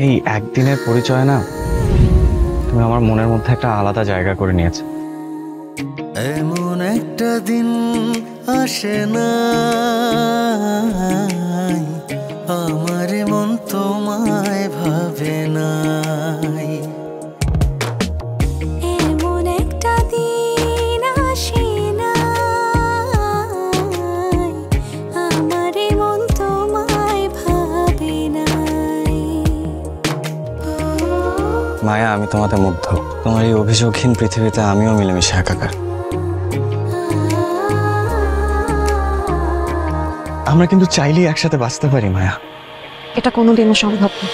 এই একদিনের পরিচয় না তুমি আমার মনের মধ্যে একটা আলাদা জায়গা করে নিয়েছো। এমন একটা দিন আসে না আমার মন তোমায় ভাবে নাই। এমন একটা দিন আসে না আমার মন তোমায় ভাবে নাই। মায়া, আমি তোমাতে মুগ্ধ। তোমার এই অভিযোগহীন পৃথিবীতে আমিও মিলেমিশে একাকার। আমরা কিন্তু চাইলেই একসাথে বাঁচতে পারি মায়া। এটা কোনোদিনও সম্ভব না।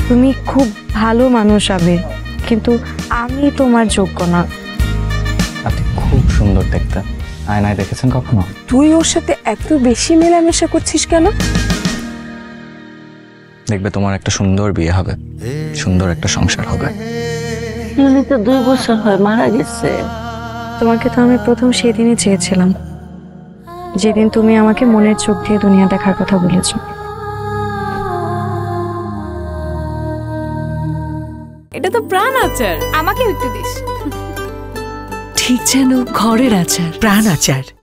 তুমি খুব ভালো মানুষ আবির, কিন্তু আমি তোমার যোগ্য না। আপনি খুব সুন্দর দেখতে। আয়নায় দেখেছেন কখনো? তুই ওর সাথে এত বেশি মেলামেশা করছিস কেন? দেখবে তোমার একটা সুন্দর বিয়ে হবে, সুন্দর একটা সংসার হবে। উনি তো 2 বছর হয় মারা গেছে। তোমাকে তো আমি প্রথম সেদিনই চেয়েছিলাম, যেদিন তুমি আমাকে মনের চোখ দিয়ে দুনিয়া দেখার কথা বলেছো। এটা তো প্রাণ আচার, আমাকে একটু দিস। ঠিক যেন ঘরের আচার, প্রাণ আচার।